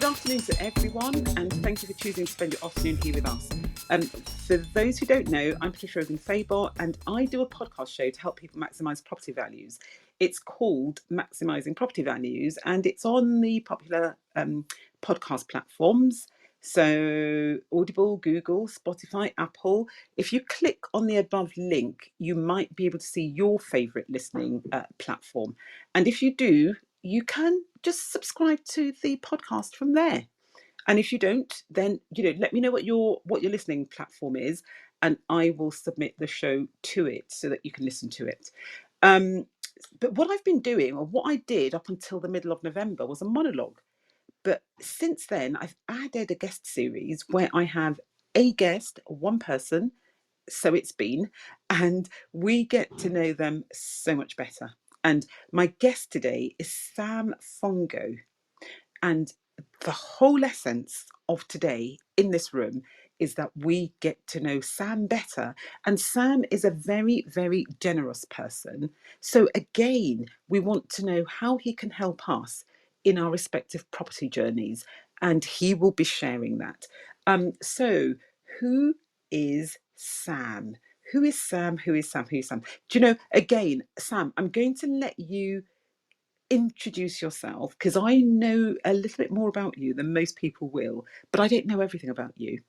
afternoon to everyone, and thank you for choosing to spend your afternoon here with us. For those who don't know, I'm Patricia Faber, and I do a podcast show to help people maximise property values. It's called Maximising Property Values, and it's on the popular podcast platforms. So Audible, Google, Spotify, Apple. If you click on the above link, you might be able to see your favourite listening platform. And if you do, you can just subscribe to the podcast from there. And if you don't, then let me know what your listening platform is, and I will submit the show to it so that you can listen to it. But what I've been doing, or what I did up until the middle of November, was a monologue. But since then, I've added a guest series where I have a guest, one person, so it's been, and we get to know them so much better. And my guest today is Sam Fongho. And the whole essence of today in this room is that we get to know Sam better. And Sam is a very, very generous person. So, again, we want to know how he can help us in our respective property journeys. And he will be sharing that. So, who is Sam? Who is Sam? Who is Sam? Who is Sam? Do you know, again, Sam, I'm going to let you introduce yourself, because I know a little bit more about you than most people will, but I don't know everything about you.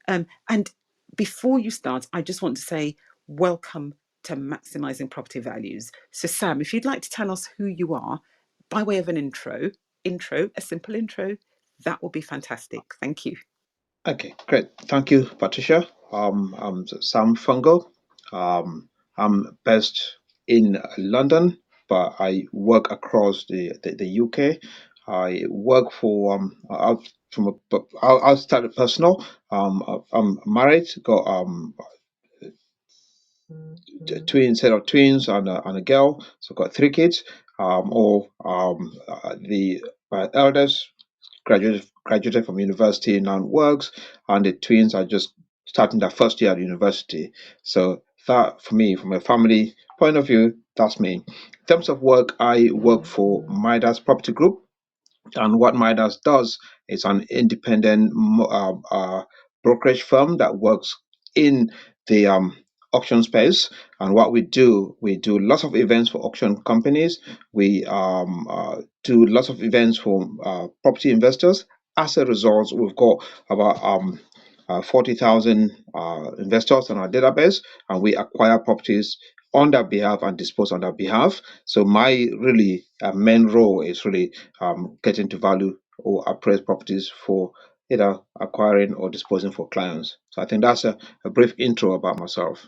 And before you start, I just want to say welcome to Maximising Property Values. So, Sam, if you'd like to tell us who you are by way of an intro, a simple intro, that will be fantastic. Thank you. Okay, great. Thank you, Patricia. I'm Sam Fongho. I'm based in London, but I work across the UK. I work for I'll start it personal. I'm married, got set of twins and a girl, so got three kids. All the my eldest graduated from university, now works, and the twins are just starting their first year at university. So that, for me, from a family point of view, that's me. In terms of work, I work for Midas Property Group, and what Midas does is an independent brokerage firm that works in the auction space. And what we do lots of events for auction companies. We do lots of events for property investors. As a result, we've got about 40,000 investors on our database, and we acquire properties on their behalf and dispose on their behalf. So my really main role is really getting to value or appraise properties for either acquiring or disposing for clients. So I think that's a brief intro about myself.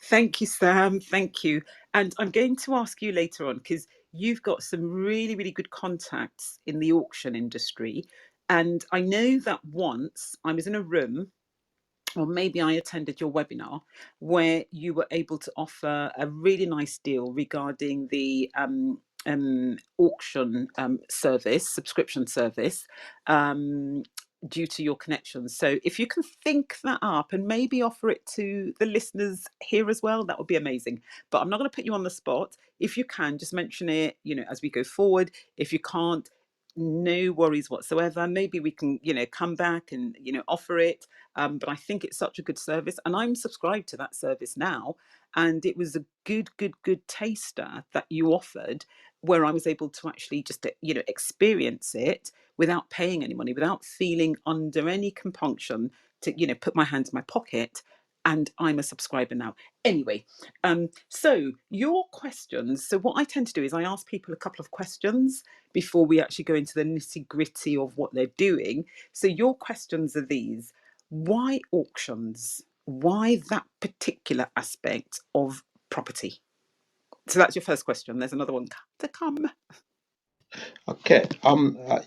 Thank you, Sam. Thank you. And I'm going to ask you later on, because you've got some really, really good contacts in the auction industry. And I know that once I was in a room, or maybe I attended your webinar, where you were able to offer a really nice deal regarding the auction subscription service, due to your connections. So if you can think that up and maybe offer it to the listeners here as well, that would be amazing. But I'm not going to put you on the spot. If you can, just mention it, as we go forward. If you can't, no worries whatsoever. Maybe we can, come back and, offer it. But I think it's such a good service, and I'm subscribed to that service now. And it was a good taster that you offered, where I was able to actually just, experience it without paying any money, without feeling under any compunction to, put my hand in my pocket. And I'm a subscriber now. Anyway, so your questions. So what I tend to do is I ask people a couple of questions before we actually go into the nitty gritty of what they're doing. So your questions are these: why auctions? Why that particular aspect of property? So that's your first question. There's another one to come. Okay.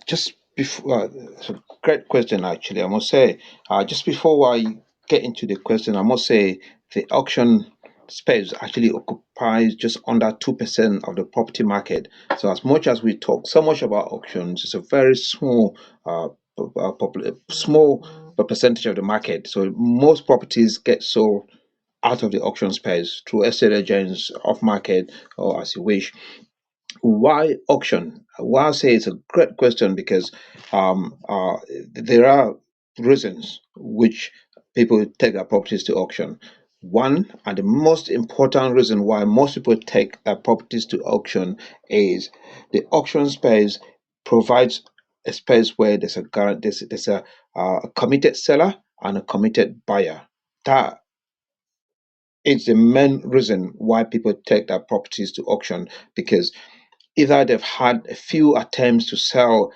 Just before, it's a great question actually. I must say, just before I get into the question, I must say the auction space actually occupies just under 2% of the property market. So as much as we talk so much about auctions, it's a very small, small percentage of the market. So most properties get sold out of the auction space through estate agents, off market, or as you wish. Why auction? Why I say it's a great question because um, uh, there are reasons which people take their properties to auction. One and the most important reason why most people take their properties to auction is the auction space provides a space where there's a committed seller and a committed buyer. That is the main reason why people take their properties to auction because either they've had a few attempts to sell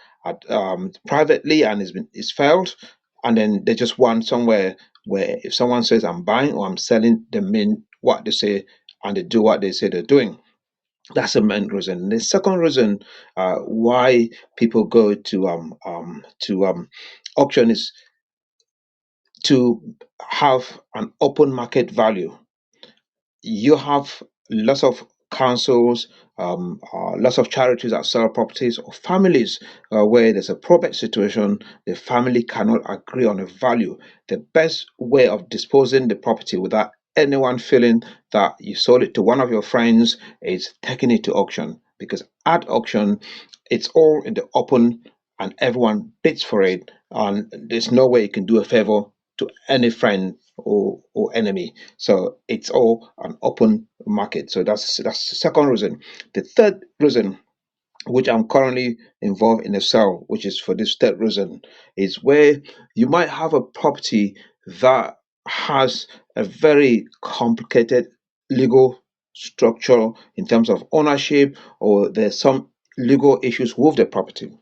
privately and it's failed, and then they just want somewhere where if someone says I'm buying or I'm selling, they mean what they say and they do what they say they're doing. That's the main reason. The second reason why people go to auction is to have an open market value. You have lots of councils, lots of charities that sell properties, or families where there's a probate situation, the family cannot agree on a value. The best way of disposing the property without anyone feeling that you sold it to one of your friends is taking it to auction, because at auction it's all in the open and everyone bids for it, and there's no way you can do a favor to any friend or enemy. So it's all an open market. So that's the second reason. The third reason, which I'm currently involved in a sale, which is for this third reason, is where you might have a property that has a very complicated legal structure in terms of ownership, or there's some legal issues with the property.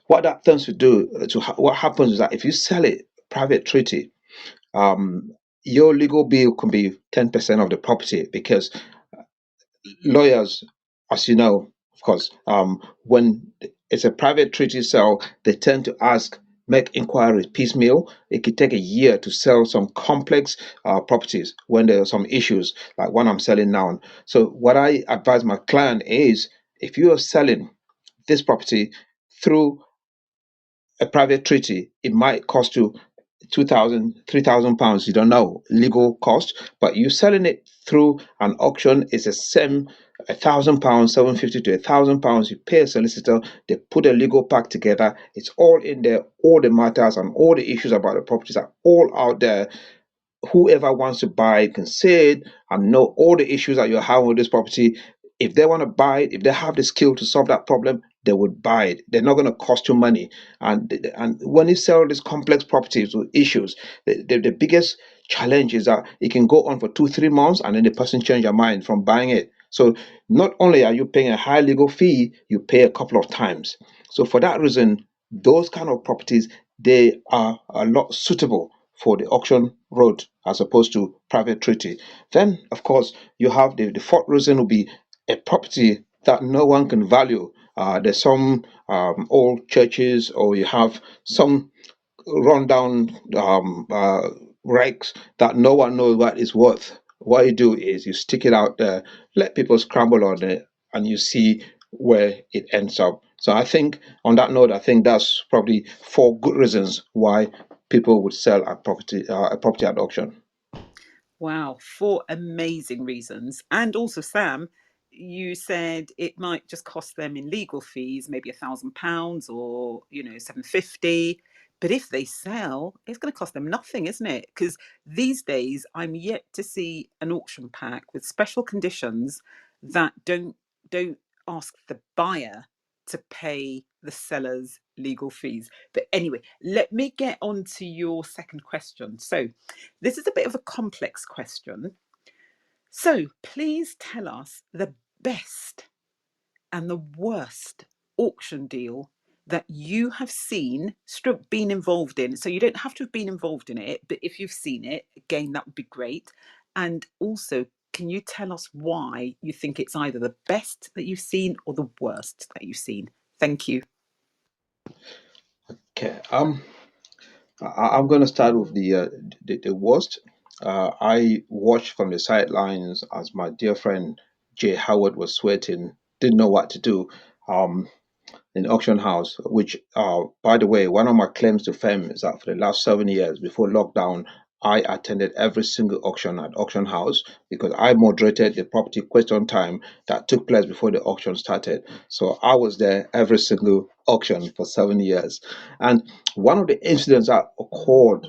What that tends to do, what happens is that if you sell it private treaty, um, your legal bill can be 10% of the property, because lawyers, as you know, of course, when it's a private treaty sale, they tend to make inquiries piecemeal. It could take a year to sell some complex properties when there are some issues, like one I'm selling now. So, what I advise my client is, if you are selling this property through a private treaty, it might cost you 2,000, 3,000 pounds. You don't know legal cost, but you selling it through an auction is the same. £1,000, 750 to £1,000. You pay a solicitor, they put a legal pack together. It's all in there. All the matters and all the issues about the properties are all out there. Whoever wants to buy it can see it and know all the issues that you're having with this property. If they want to buy it, if they have the skill to solve that problem, they would buy it. They're not going to cost you money. And when you sell these complex properties with issues, the biggest challenge is that it can go on for 2 3 months and then the person change their mind from buying it. So not only are you paying a high legal fee, you pay a couple of times. So for that reason, those kind of properties, they are a lot suitable for the auction road as opposed to private treaty. Then, of course, you have the fourth reason will be a property that no one can value. There's some old churches, or you have some rundown wrecks that no one knows what it's worth. What you do is you stick it out there, let people scramble on it, and you see where it ends up. So I think, on that note, I think that's probably four good reasons why people would sell a property at auction. Wow, four amazing reasons. And also, Sam, you said it might just cost them in legal fees, maybe £1,000 or, 750. But if they sell, it's going to cost them nothing, isn't it? Because these days, I'm yet to see an auction pack with special conditions that don't ask the buyer to pay the seller's legal fees. But anyway, let me get on to your second question. So, this is a bit of a complex question. So please tell us the best and the worst auction deal that you have seen, stroke been involved in. So you don't have to have been involved in it, but if you've seen it, again, that would be great. And also, can you tell us why you think it's either the best that you've seen or the worst that you've seen? Thank you. Okay. I'm going to start with the worst. I watched from the sidelines as my dear friend Jay Howard was sweating, didn't know what to do. Um, in auction house, which, by the way, one of my claims to fame is that for the last 7 years before lockdown, I attended every single auction at auction house because I moderated the property question time that took place before the auction started. So I was there every single auction for 7 years. And one of the incidents that occurred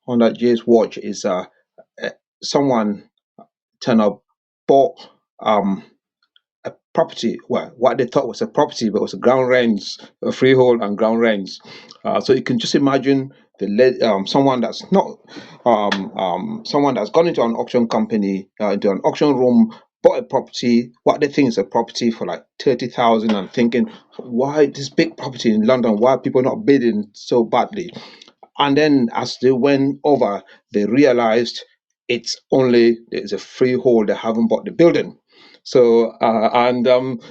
on that Jay's watch is eh, someone turned up, bought a property, well, what they thought was a property, but it was a ground rents, a freehold and ground rents. So you can just imagine someone that's not someone that's gone into an auction company, into an auction room, bought a property, what they think is a property for like 30,000, and thinking, why this big property in London? Why are people not bidding so badly? And then as they went over, they realized it's a freehold. They haven't bought the building. So and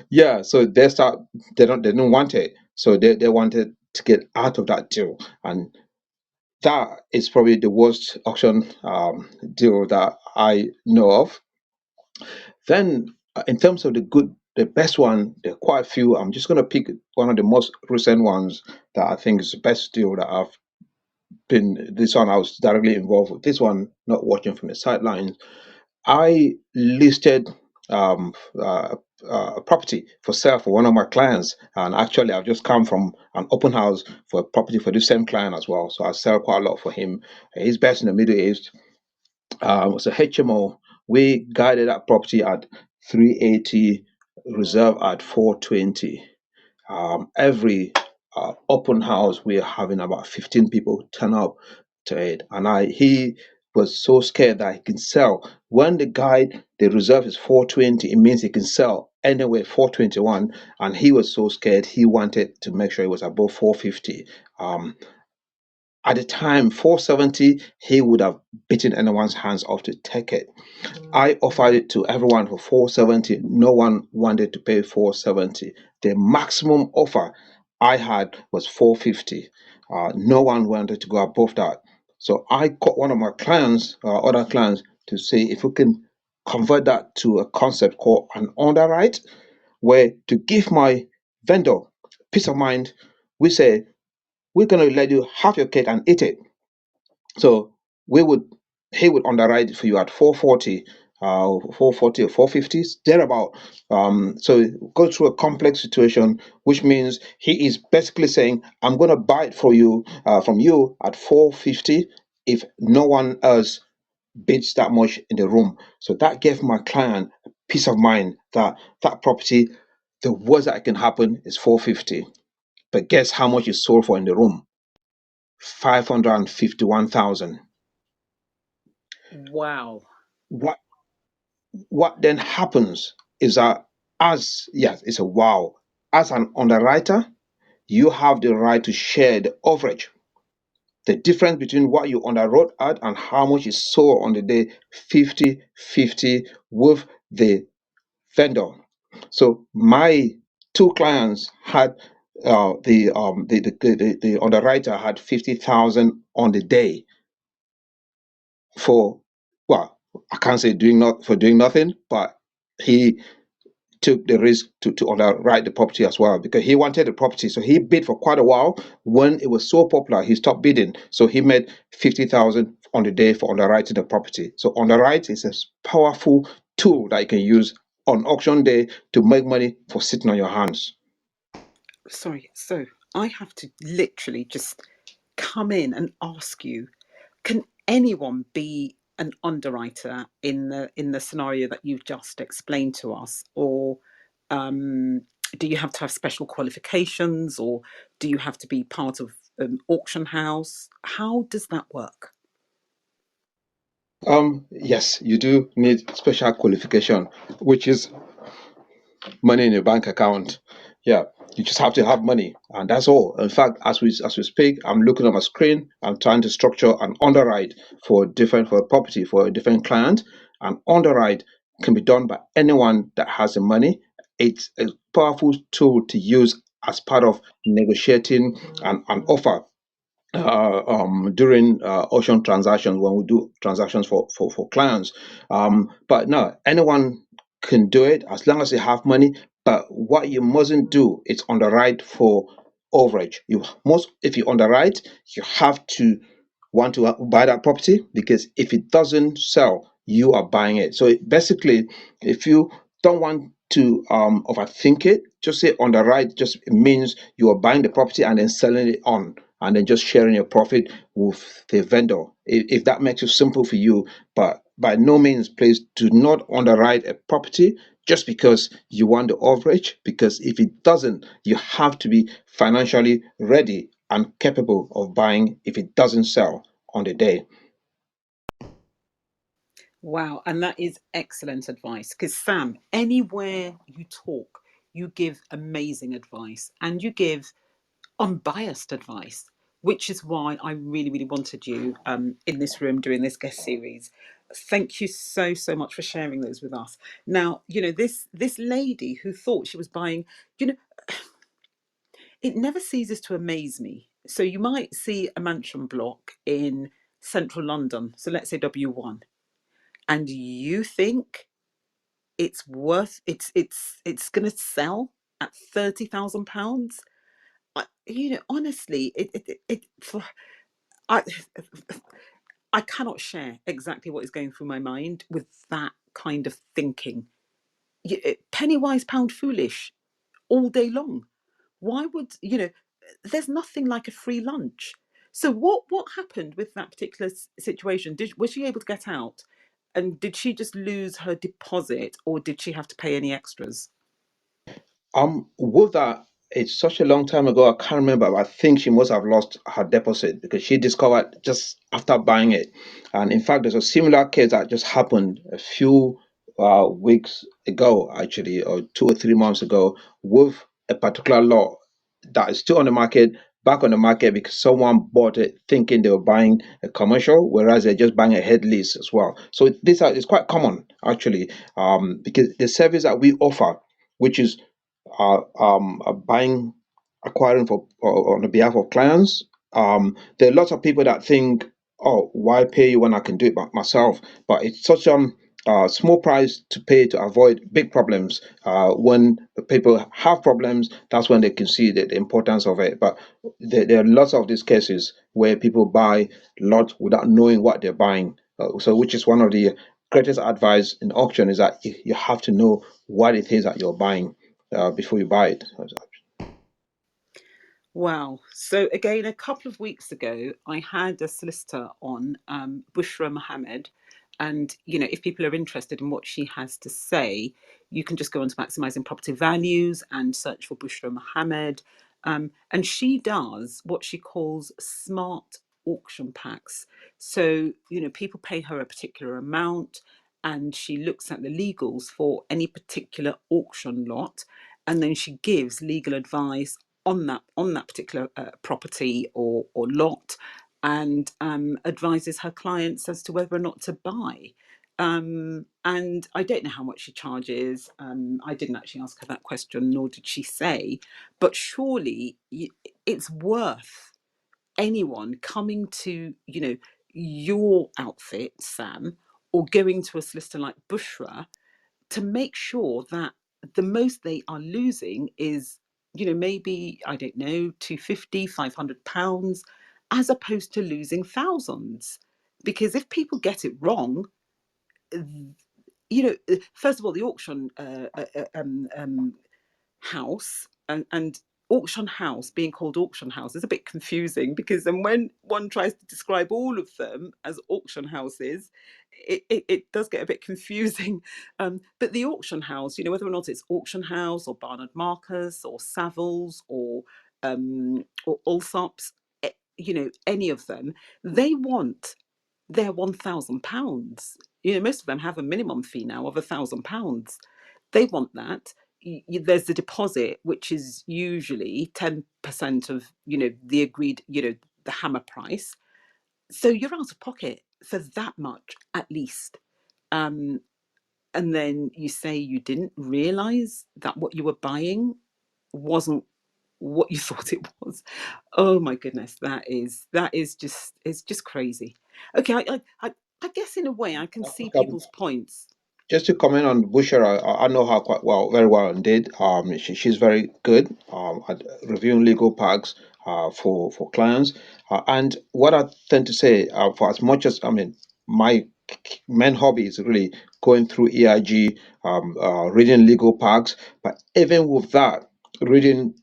yeah, so they don't want it. So they wanted to get out of that deal. And that is probably the worst auction deal that I know of. Then in terms of the best one, there are quite a few. I'm just going to pick one of the most recent ones that I think is the best deal that I've been. This one I was directly involved with. This one, not watching from the sidelines. I listed um, uh, a property for sale for one of my clients, and actually, I've just come from an open house for a property for the same client as well. So I sell quite a lot for him. He's based in the Middle East. It's a HMO. We guided that property at 380, reserve at 420. Every open house, we're having about 15 people turn up to it. And he was so scared that he can sell. When the reserve is 420, it means he can sell anyway 421. And he was so scared, he wanted to make sure it was above 450. Um, at the time, 470, he would have beaten anyone's hands off to take it. I offered it to everyone for 470. No one wanted to pay 470. The maximum offer I had was 450. No one wanted to go above that. So I called one of my clients, other clients, to see if we can convert that to a concept called an underwrite, where to give my vendor peace of mind, we say, we're going to let you have your cake and eat it. So we would he would underwrite it for you at 440, 440 or 450, thereabout. So go through a complex situation, which means he is basically saying, I'm going to buy it for you from you at 450 if no one else bids that much in the room. So that gave my client peace of mind that that property, the worst that can happen is 450. But guess how much it sold for in the room? 551,000. Wow. What what then happens is that, as yes, it's a wow. As an underwriter, you have the right to share the overage. The difference between what you underwrote at and how much is sold on the day, 50-50 with the vendor. So my two clients had the underwriter had 50,000 on the day for, well, I can't say doing nothing, but he took the risk to underwrite the property as well because he wanted the property. So he bid for quite a while. When it was so popular, he stopped bidding. So he made 50,000 on the day for underwriting the property. So underwrite is a powerful tool that you can use on auction day to make money for sitting on your hands. Sorry. So I have to literally just come in and ask you, can anyone be an underwriter in the scenario that you've just explained to us, or um, do you have to have special qualifications, or do you have to be part of an auction house? How does that work? Yes, you do need special qualification, which is money in your bank account. Yeah, you just have to have money, and that's all. In fact, as we speak, I'm looking at my screen. I'm trying to structure an underwrite for a property for a different client. An underwrite can be done by anyone that has the money. It's a powerful tool to use as part of negotiating an offer during auction transactions when we do transactions for clients. But no, anyone can do it as long as you have money. But what you mustn't do is underwrite for overage. You must, if you underwrite, you have to want to buy that property, because if it doesn't sell, you are buying it. So basically, if you don't want to overthink it, just say underwrite just means you are buying the property and then selling it on, and then just sharing your profit with the vendor. If that makes it simple for you, but by no means, please do not underwrite a property just because you want the overage, because if it doesn't, you have to be financially ready and capable of buying if it doesn't sell on the day. Wow, and that is excellent advice. Because, Sam, anywhere you talk, you give amazing advice and you give unbiased advice, which is why I really, really wanted you in this room doing this guest series. Thank you so, so much for sharing those with us. Now, this lady who thought she was buying, you know, it never ceases to amaze me. So you might see a mansion block in central London, so let's say W1, and you think it's going to sell at £30,000. Honestly, I I cannot share exactly what is going through my mind with that kind of thinking. Penny wise, pound foolish, all day long. Why would there's nothing like a free lunch. So what happened with that particular situation? Was she able to get out, and did she just lose her deposit, or did she have to pay any extras? With that, it's such a long time ago. I can't remember. But I think she must have lost her deposit because she discovered just after buying it. And in fact, there's a similar case that just happened a few weeks ago, actually, or 2 or 3 months ago, with a particular law that is still on the market, back on the market because someone bought it thinking they were buying a commercial, whereas they're just buying a head lease as well. So this is quite common actually, because the service that we offer, which is buying, acquiring on the behalf of clients. There are lots of people that think, "Oh, why pay you when I can do it myself?" But it's such small price to pay to avoid big problems. When the people have problems, that's when they can see the importance of it. But there are lots of these cases where people buy lots without knowing what they're buying. So, which is one of the greatest advice in auction is that you have to know what it is that you're buying before you buy it. Wow. So again, a couple of weeks ago, I had a solicitor on, Bushra Mohammed. And, if people are interested in what she has to say, you can just go on to Maximising Property Values and search for Bushra Mohammed. And she does what she calls smart auction packs. So, people pay her a particular amount and she looks at the legals for any particular auction lot, and then she gives legal advice on that particular property or lot, and advises her clients as to whether or not to buy. And I don't know how much she charges. I didn't actually ask her that question, nor did she say. But surely it's worth anyone coming to your outfit, Sam, or going to a solicitor like Bushra, to make sure that the most they are losing is, maybe, I don't know, 250, £500, as opposed to losing thousands. Because if people get it wrong, first of all, the auction house, and auction house being called auction house is a bit confusing, because then when one tries to describe all of them as auction houses, it does get a bit confusing. But the auction house, whether or not it's auction house or Barnard Marcus or Savills or Allsops, any of them, they want their £1,000. Most of them have a minimum fee now of £1,000. They want that. There's the deposit, which is usually 10% of the agreed, the hammer price. So you're out of pocket for that much at least. Um, and then you say you didn't realize that what you were buying wasn't what you thought it was. Oh my goodness, that is just, it's just crazy. Okay, I guess in a way I can see Okay. people's points. Just to comment on Busher, I know her quite well, very well indeed. She's very good at reviewing legal packs. for clients. And what I tend to say, for as much as, I mean, my main hobby is really going through EIG, reading legal packs, but even with that, reading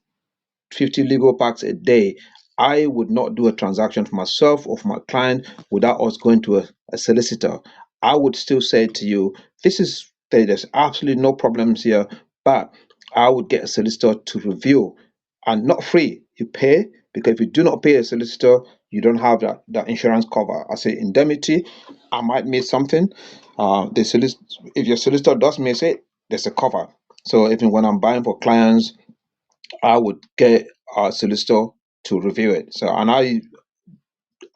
50 legal packs a day, I would not do a transaction for myself or for my client without us going to a solicitor. I would still say to you, there's absolutely no problems here, but I would get a solicitor to review, and not free. You pay, because if you do not pay a solicitor, you don't have that insurance cover. I say indemnity. I might miss something. If your solicitor does miss it, there's a cover. So even when I'm buying for clients, I would get a solicitor to review it. So, and I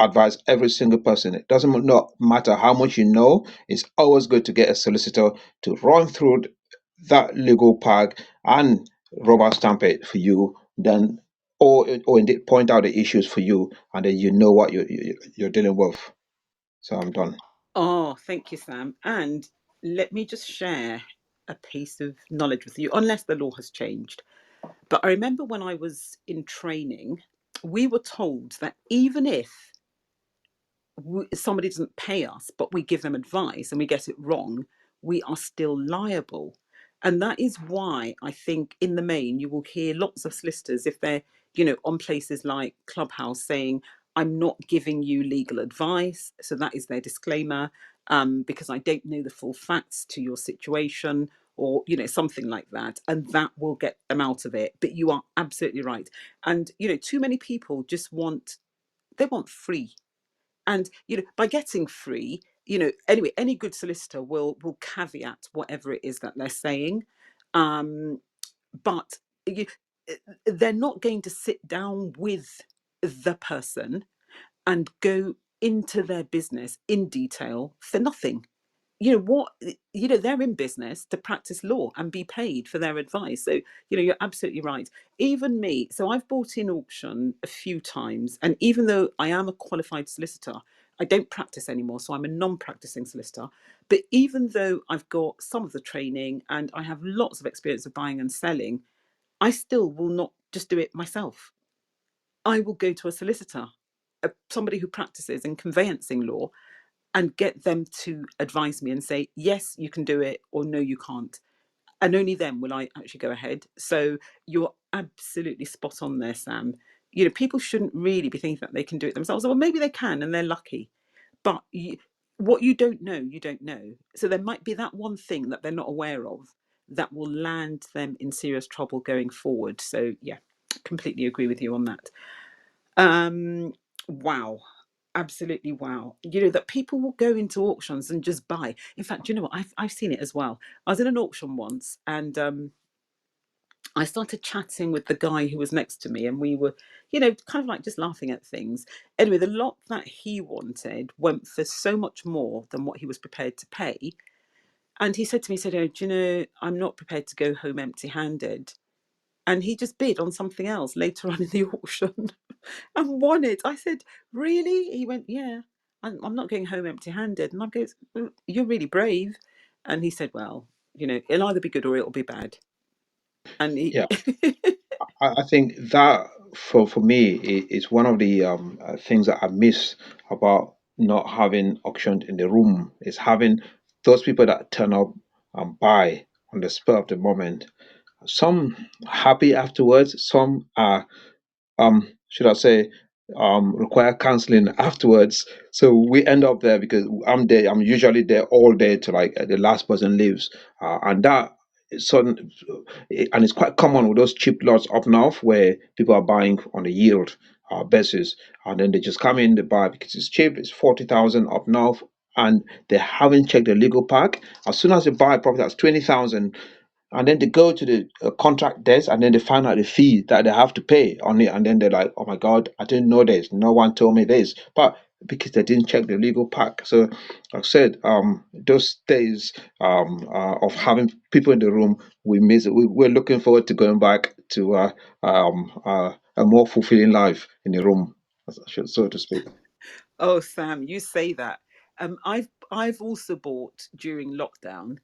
advise every single person, it doesn't not matter how much you know, it's always good to get a solicitor to run through that legal pack and rubber stamp it for you, then, or indeed point out the issues for you, and then you know what you're dealing with. So I'm done. Oh, thank you, Sam. And let me just share a piece of knowledge with you, unless the law has changed. But I remember when I was in training, we were told that even if somebody doesn't pay us, but we give them advice and we get it wrong, we are still liable. And that is why I think in the main you will hear lots of solicitors, if they're, on places like Clubhouse, saying, I'm not giving you legal advice. So that is their disclaimer, because I don't know the full facts to your situation, or something like that, and that will get them out of it. But you are absolutely right. And too many people just want free. And by getting free, anyway, any good solicitor will caveat whatever it is that they're saying. Um but you, they're not going to sit down with the person and go into their business in detail for nothing. What, they're in business to practice law and be paid for their advice. So you're absolutely right. Even me, so I've bought in auction a few times, and even though I am a qualified solicitor, I don't practice anymore, so I'm a non-practicing solicitor. But even though I've got some of the training and I have lots of experience of buying and selling, I still will not just do it myself. I will go to a solicitor, somebody who practices in conveyancing law, and get them to advise me and say, yes, you can do it, or no, you can't. And only then will I actually go ahead. So you're absolutely spot on there, Sam. People shouldn't really be thinking that they can do it themselves. Well, maybe they can and they're lucky. But what you don't know, you don't know. So there might be that one thing that they're not aware of that will land them in serious trouble going forward. So, yeah, completely agree with you on that. Um, wow. Absolutely wow. That people will go into auctions and just buy. In fact, you know what? I've seen it as well. I was in an auction once, and I started chatting with the guy who was next to me, and we were, kind of like just laughing at things. Anyway, the lot that he wanted went for so much more than what he was prepared to pay. And he said to me, he said, "Oh, do you know, I'm not prepared to go home empty-handed." And he just bid on something else later on in the auction and won it. I said, "Really?" He went, "Yeah, I'm not going home empty-handed." And I go, "Well, you're really brave." And he said, "Well, it'll either be good or it'll be bad." And he, Yeah, I think that for me is one of the things that I miss about not having auction in the room, is having those people that turn up and buy on the spur of the moment. Some happy afterwards, some are should I say, require counseling afterwards. So we end up there because I'm there. I'm usually there all day to like the last person leaves, and that is sudden, and it's quite common with those cheap lots up north where people are buying on a yield basis, and then they just come in, they buy because it's cheap. It's 40,000 up north. And they haven't checked the legal pack. As soon as they buy a property that's 20,000, and then they go to the contract desk, and then they find out the fee that they have to pay on it, and then they're like, oh my god, I didn't know this, no one told me this, but because they didn't check the legal pack. So like I said, those days of having people in the room, we miss it. We're looking forward to going back to a more fulfilling life in the room, so to speak. oh, Sam, you say that. I've also bought during lockdown.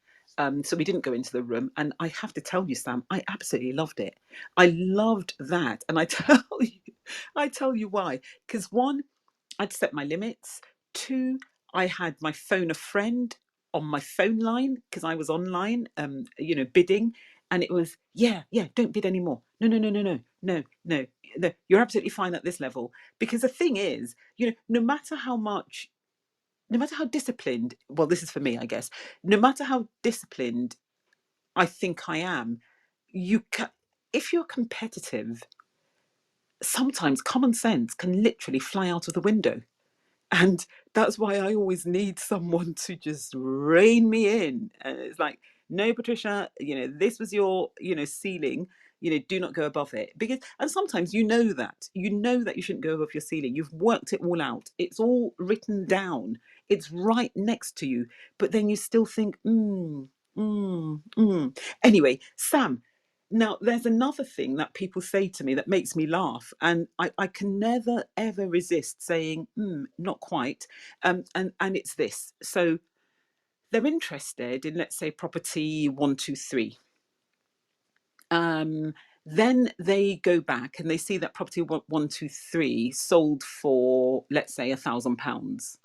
So we didn't go into the room. And I have to tell you, Sam, I absolutely loved it. I loved that. And I tell you why. Because one, I'd set my limits. Two, I had my phone a friend on my phone line because I was online, bidding. And it was, yeah, don't bid anymore. No. You're absolutely fine at this level. Because the thing is, no matter how disciplined, well, this is for me, I guess, no matter how disciplined I think I am, if you're competitive, sometimes common sense can literally fly out of the window. And that's why I always need someone to just rein me in. And it's like, no, Patricia, this was your, ceiling. Do not go above it. And sometimes you know that you shouldn't go above your ceiling. You've worked it all out. It's all written down. It's right next to you. But then you still think, Anyway, Sam, now, there's another thing that people say to me that makes me laugh, and I can never ever resist saying, not quite. And it's this. So they're interested in, let's say, property 123. Then they go back and they see that property 123 sold for, let's say, £1,000.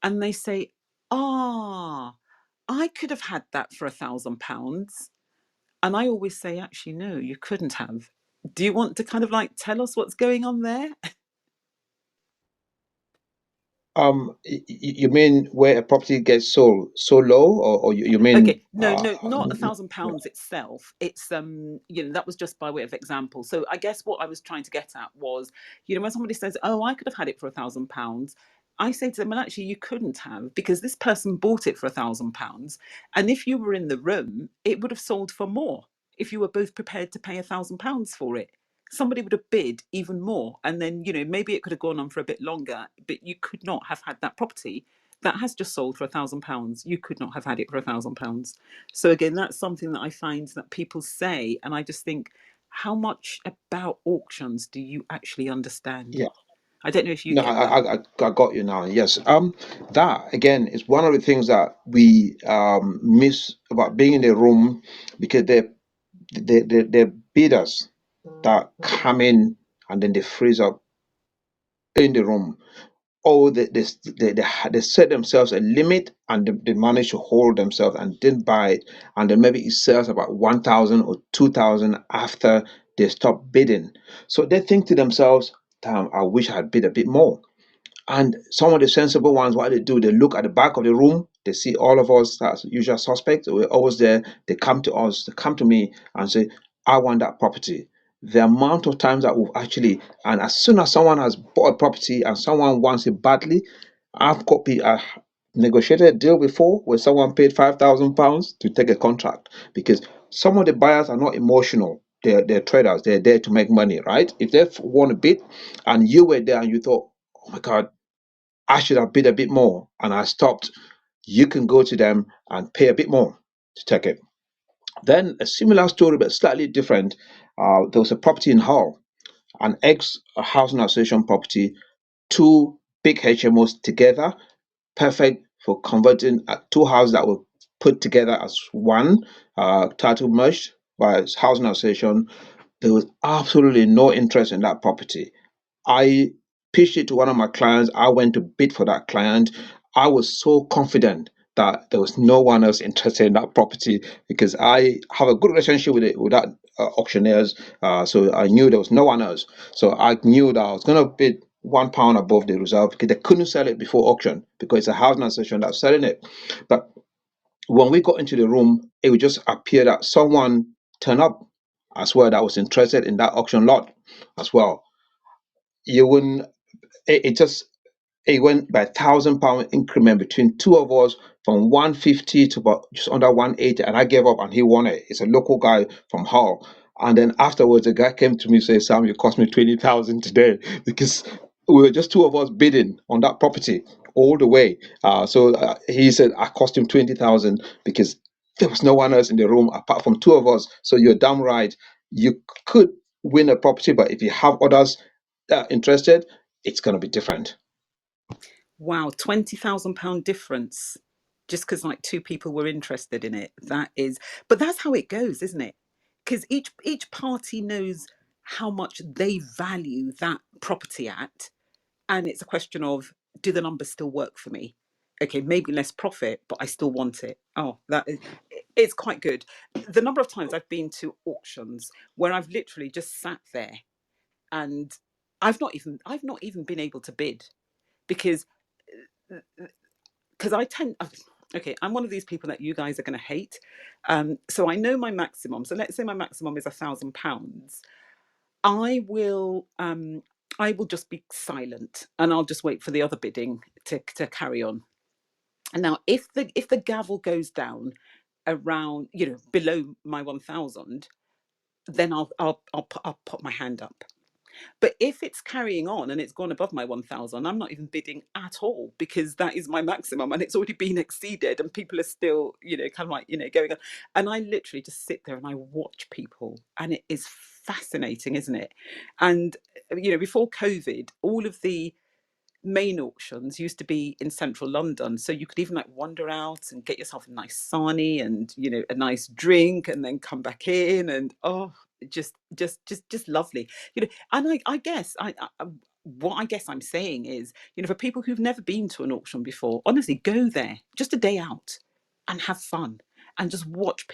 And they say, ah, I could have had that for £1,000. And I always say, actually, no, you couldn't have. Do you want to kind of like tell us what's going on there? You mean where a property gets sold so low, or you mean Okay, no, not £1,000 itself. It's that was just by way of example. So I guess what I was trying to get at was, when somebody says, "Oh, I could have had it for £1,000," I say to them, "Well, actually, you couldn't have because this person bought it for £1,000, and if you were in the room, it would have sold for more. If you were both prepared to pay £1,000 for it, somebody would have bid even more, and then maybe it could have gone on for a bit longer, but you could not have had that property." That has just sold for £1,000. You could not have had it for £1,000. So again, that's something that I find that people say, and I just think, how much about auctions do you actually understand? yeah. I don't know if you No, get that. I got you now. Yes. That again is one of the things that we miss about being in the room, because they're bidders that come in and then they freeze up in the room. Or they set themselves a limit, and they manage to hold themselves and didn't buy it, and then maybe it sells about 1,000 or 2,000 after they stop bidding. So they think to themselves, damn, I wish I had bid a bit more. And some of the sensible ones, what they do, they look at the back of the room, they see all of us as usual suspects, we're always there, they come to us, they come to me and say, I want that property. The amount of times that we've actually, and as soon as someone has bought a property and someone wants it badly, I've negotiated a deal before where someone paid £5,000 to take a contract, because some of the buyers are not emotional. They're traders. They're there to make money, right? If they want a bid and you were there and you thought, oh my God, I should have bid a bit more, and I stopped, you can go to them and pay a bit more to take it. Then a similar story, but slightly different. There was a property in Hull, an ex housing association property, two big HMOs together, perfect for converting two houses that were put together as one, title merged by housing association. There was absolutely no interest in that property. I pitched it to one of my clients. I went to bid for that client. I was so confident that there was no one else interested in that property, because I have a good relationship with that auctioneers. So I knew there was no one else. So I knew that I was going to bid £1 above the reserve, because they couldn't sell it before auction because it's a housing association that's selling it. But when we got into the room, it would just appear that someone turned up as well that was interested in that auction lot as well. You wouldn't it just it went by £1,000 increment between two of us, from 150 to about just under 180, and I gave up and he won it. It's a local guy from Hull. And then afterwards the guy came to me and said, Sam, you cost me 20,000 today, because we were just two of us bidding on that property all the way. So he said I cost him 20,000 because there was no one else in the room apart from two of us. So you're damn right, you could win a property, but if you have others interested, it's going to be different. Wow, £20,000 difference. just because like two people were interested in it. That is, but that's how it goes, isn't it? Because each party knows how much they value that property at, and it's a question of, do the numbers still work for me? Okay, maybe less profit, but I still want it. Oh, that is, it's quite good. The number of times I've been to auctions where I've literally just sat there and I've not even been able to bid because I tend, okay, I'm one of these people that you guys are going to hate. So I know my maximum. So let's say my maximum is £1,000. I will I will just be silent and I'll just wait for the other bidding to carry on. And now if the gavel goes down around, below my 1,000, then I'll put my hand up. But if it's carrying on and it's gone above my 1,000, I'm not even bidding at all because that is my maximum and it's already been exceeded and people are still, kind of like, going on. And I literally just sit there and I watch people and it is fascinating, isn't it? And, before COVID, all of the main auctions used to be in central London, so you could even like wander out and get yourself a nice sarnie and a nice drink and then come back in and oh, just lovely, and I guess what I guess I'm saying is, for people who've never been to an auction before, honestly, go there just a day out and have fun and just watch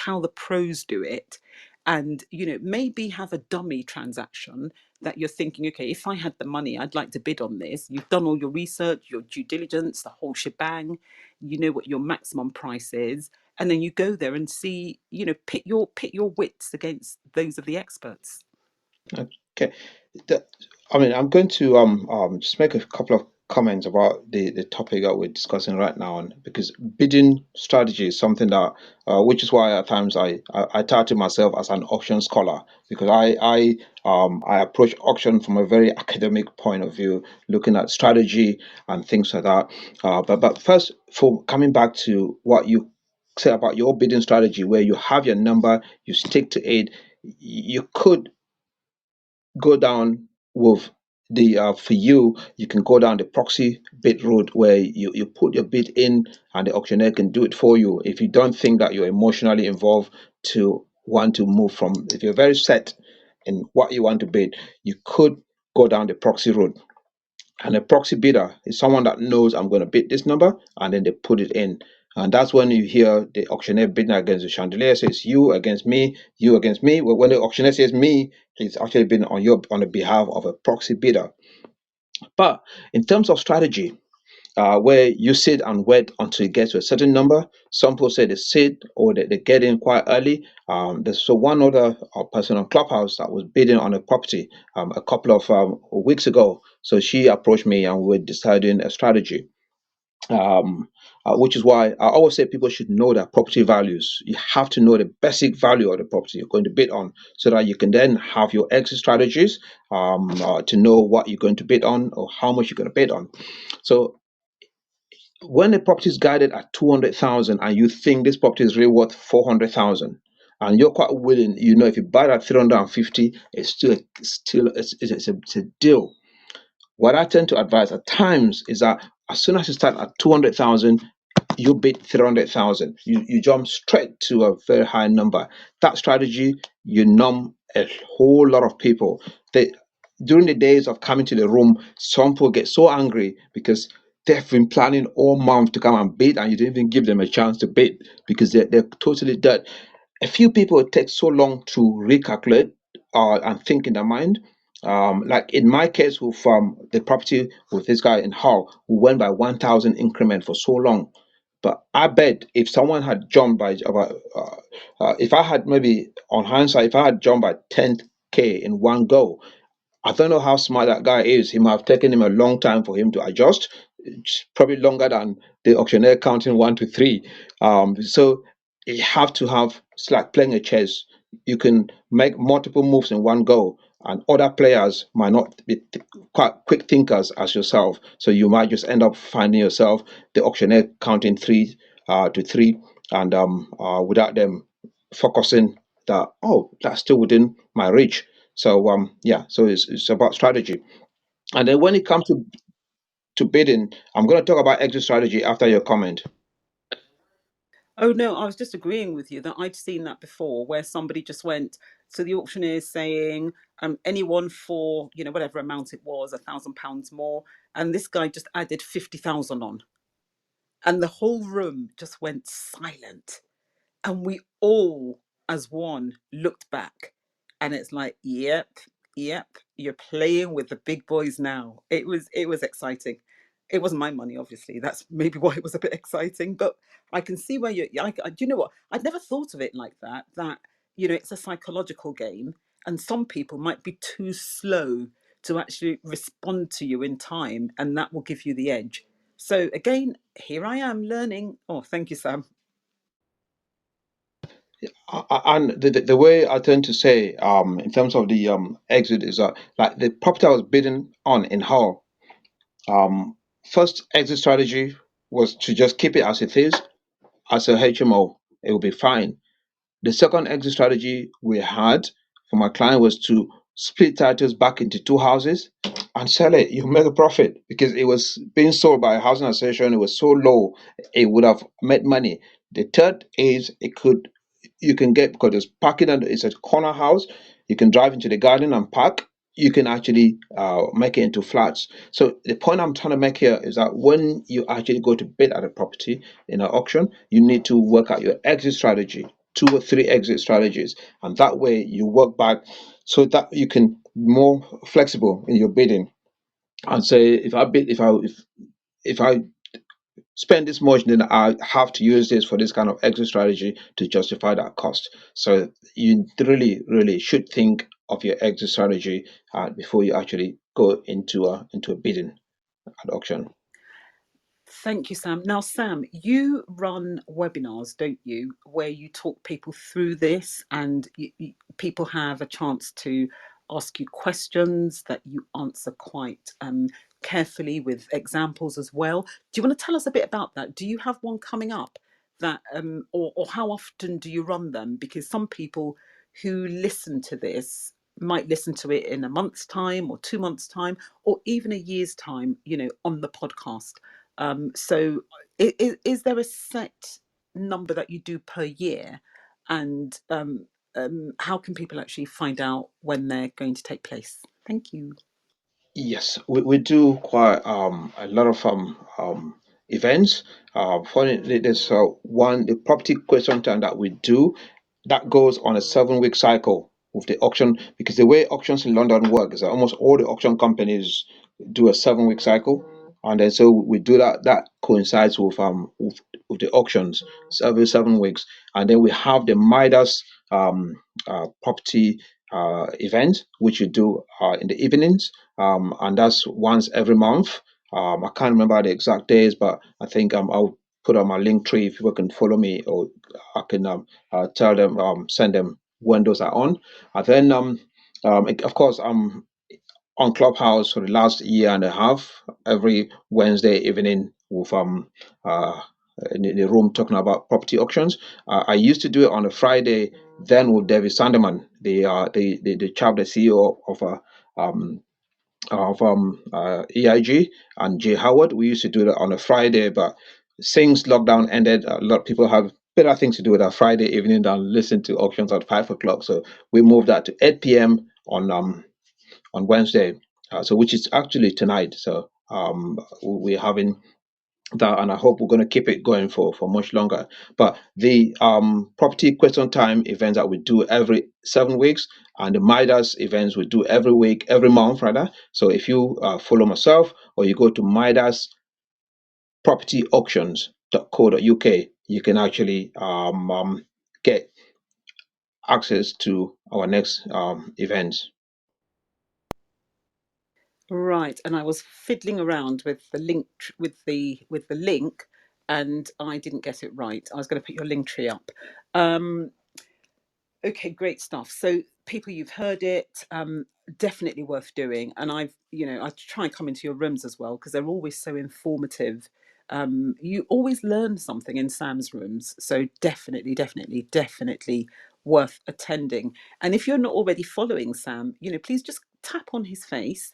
how the pros do it, and maybe have a dummy transaction that you're thinking, okay, if I had the money, I'd like to bid on this. You've done all your research, your due diligence, the whole shebang. You know what your maximum price is, and then you go there and see, pit your wits against those of the experts. Okay. The- I mean, I'm going to just make a couple of comments about the topic that we're discussing right now, and because bidding strategy is something that, which is why at times I title myself as an auction scholar, because I approach auction from a very academic point of view, looking at strategy and things like that. But first, for coming back to what you say about your bidding strategy, where you have your number, you stick to it. You could go down with the for you can go down the proxy bid route where you put your bid in and the auctioneer can do it for you if you don't think that you're emotionally involved to want to move from. If you're very set in what you want to bid, you could go down the proxy route. And a proxy bidder is someone that knows I'm going to bid this number, and then they put it in. And that's when you hear the auctioneer bidding against the chandelier. Says you against me, you against me. Well, when the auctioneer says me, he's actually bidding on the behalf of a proxy bidder. But in terms of strategy, where you sit and wait until you get to a certain number. Some people say they sit or they get in quite early. There's so one other person on Clubhouse that was bidding on a property a couple of weeks ago. So she approached me and we're deciding a strategy. Which is why I always say people should know their property values. You have to know the basic value of the property you're going to bid on, so that you can then have your exit strategies to know what you're going to bid on or how much you're going to bid on. So when a property is guided at 200,000 and you think this property is really worth 400,000, and you're quite willing, if you buy it at 350, it's a deal. What I tend to advise at times is that as soon as you start at 200,000, you bid 300,000. You jump straight to a very high number. That strategy, you numb a whole lot of people. They During the days of coming to the room, some people get so angry because they've been planning all month to come and bid, and you didn't even give them a chance to bid because they're totally dead. A few people take so long to recalculate and think in their mind. Like in my case with the property with this guy in Hull, we went by 1,000 increment for so long. But I bet if someone had jumped by about, if I had maybe on hindsight, if I had jumped by 10K in one go, I don't know how smart that guy is. He might have taken him a long time for him to adjust. It's probably longer than the auctioneer counting one to three. So you have to have, it's like playing a chess. You can make multiple moves in one go, and other players might not be quite quick thinkers as yourself. So you might just end up finding yourself the auctioneer counting three to three, and without them focusing that, oh, that's still within my reach. So yeah, so it's about strategy. And then when it comes to bidding, I'm going to talk about exit strategy after your comment. Oh no, I was just agreeing with you that I'd seen that before, where somebody just went to the auctioneer saying, anyone for, whatever amount it was, £1,000 more, and this guy just added 50,000 on, and the whole room just went silent. And we all, as one, looked back, and it's like, yep, you're playing with the big boys now. It was exciting. It wasn't my money, obviously. That's maybe why it was a bit exciting. But I can see where do you know what? I'd never thought of it like that. That it's a psychological game, and some people might be too slow to actually respond to you in time, and that will give you the edge. So again, here I am learning. Oh, thank you, Sam. And the way I tend to say, in terms of the exit is that like the property I was bidding on in Hull, um, first exit strategy was to just keep it as it is as a HMO. It will be fine. The second exit strategy we had for my client was to split titles back into two houses and sell it. You make a profit because it was being sold by a housing association. It was so low, it would have made money. The third is it could you can get because it's parking and it's a corner house. You can drive into the garden and park. You can actually make it into flats. So the point I'm trying to make here is that when you actually go to bid at a property in an auction, you need to work out your exit strategy, two or three exit strategies, and that way you work back so that you can be more flexible in your bidding and say if I spend this much, then I have to use this for this kind of exit strategy to justify that cost. So you really should think of your exit strategy before you actually go into a bidding at auction. Thank you, Sam. Now, Sam, you run webinars, don't you, where you talk people through this, and people have a chance to ask you questions that you answer quite carefully with examples as well. Do you want to tell us a bit about that? Do you have one coming up that, or how often do you run them? Because some people who listen to this might listen to it in a month's time or 2 months' time or even a year's time, on the podcast. So, is there a set number that you do per year, and how can people actually find out when they're going to take place? Thank you. Yes, we do quite a lot of events. Funny, there's one the property question time that we do that goes on a 7 week cycle with the auction because the way auctions in London work is that almost all the auction companies do a 7 week cycle, and then so we do that. That coincides with the auctions every 7 weeks, and then we have the Midas property event which you do in the evenings, and that's once every month. I can't remember the exact days, but I think I'll put on my link tree if people can follow me, or I can tell them, send them when those are on. And then, of course, I'm on Clubhouse for the last year and a half, every Wednesday evening with uh, in the room talking about property auctions. I used to do it on a Friday, then with David Sanderman, the chap, the CEO um, of EIG, and Jay Howard. We used to do that on a Friday, but since lockdown ended, a lot of people have better things to do with a Friday evening than listen to auctions at 5 o'clock. So we moved that to 8 p.m. On Wednesday, so which is actually tonight. So we're having that, and I hope we're going to keep it going for much longer. But the property question time events that we do every 7 weeks, and the Midas events we do every week, every month rather. So if you follow myself or you go to Midas Property Auctions.co.uk, you can actually get access to our next events. Right, and I was fiddling around with the link with the link, and I didn't get it right. I was going to put your link tree up. Um, Okay, great stuff. So, people, you've heard it. Definitely worth doing. And I try and come into your rooms as well because they're always so informative. You always learn something in Sam's rooms. So, definitely, definitely, definitely worth attending. And if you're not already following Sam, please just tap on his face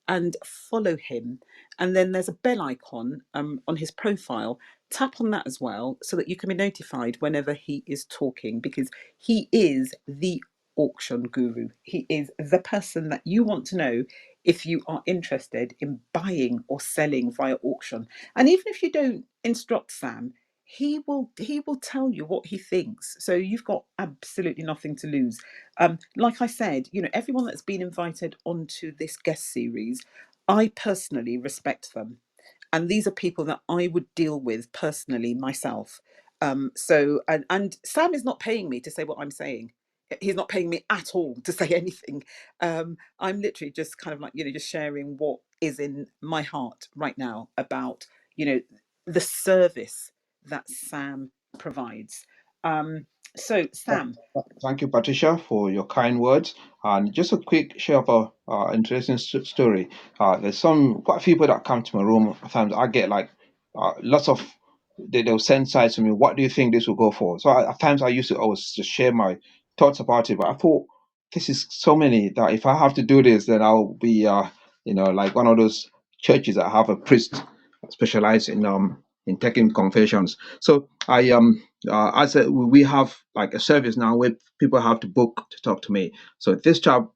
and follow him. And then there's a bell icon on his profile. Tap on that as well so that you can be notified whenever he is talking, because he is the auction guru. He is the person that you want to know if you are interested in buying or selling via auction. And even if you don't instruct Sam, he will tell you what he thinks, so you've got absolutely nothing to lose. Like I said, everyone that's been invited onto this guest series, I personally respect them, and these are people that I would deal with personally myself. And Sam is not paying me to say what I'm saying. He's not paying me at all to say anything. I'm literally just kind of like, just sharing what is in my heart right now about, you know the service that Sam provides. Um, so, Sam. Thank you, Patricia, for your kind words. And just a quick share of a interesting story. There's quite a few people that come to my room. At times I get like lots of, they'll send sites to me. What do you think this will go for? So at times I used to always just share my thoughts about it. But I thought this is so many that if I have to do this, then I'll be, like one of those churches that have a priest specialized in taking confessions. So I said we have like a service now where people have to book to talk to me. So this chap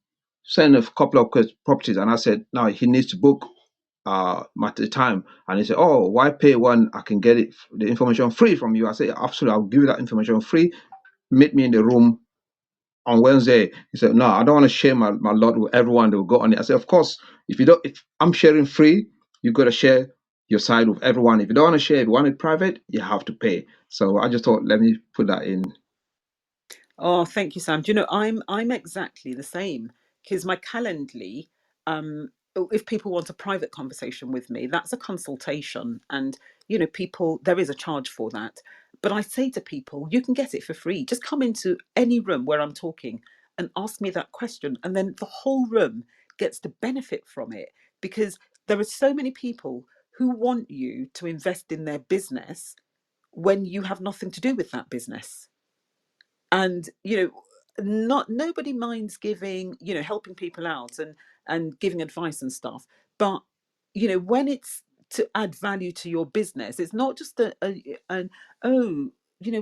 sent a couple of properties, and I said no, he needs to book at the time. And he said, oh, why pay when I can get the information free from you? I said, absolutely, I'll give you that information free. Meet me in the room on Wednesday. He said, no, I don't want to share my lot with everyone that will go on it. I said, of course, if I'm sharing free, you got to share your side with everyone. If you don't want to share, if you want it private, you have to pay. So I just thought, let me put that in. Oh, thank you, Sam. Do you know I'm exactly the same, because my Calendly, if people want a private conversation with me, that's a consultation, and people, there is a charge for that. But I say to people, you can get it for free. Just come into any room where I'm talking and ask me that question, and then the whole room gets to benefit from it, because there are so many people who want you to invest in their business when you have nothing to do with that business. And not nobody minds giving, helping people out and giving advice and stuff, but when it's to add value to your business, it's not just an oh,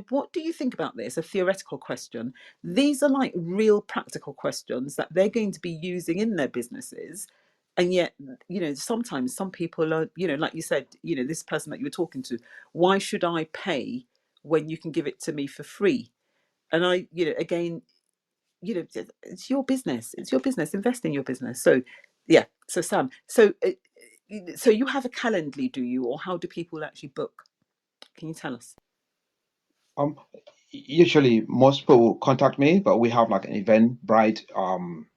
what do you think about this, a theoretical question. These are like real practical questions that they're going to be using in their businesses. And yet, sometimes some people are, like you said, this person that you were talking to, why should I pay when you can give it to me for free? And I, again, it's your business. It's your business. Invest in your business. So, yeah. So, Sam. So you have a Calendly, do you, or how do people actually book? Can you tell us? Um, Usually most people will contact me, but we have like an Eventbrite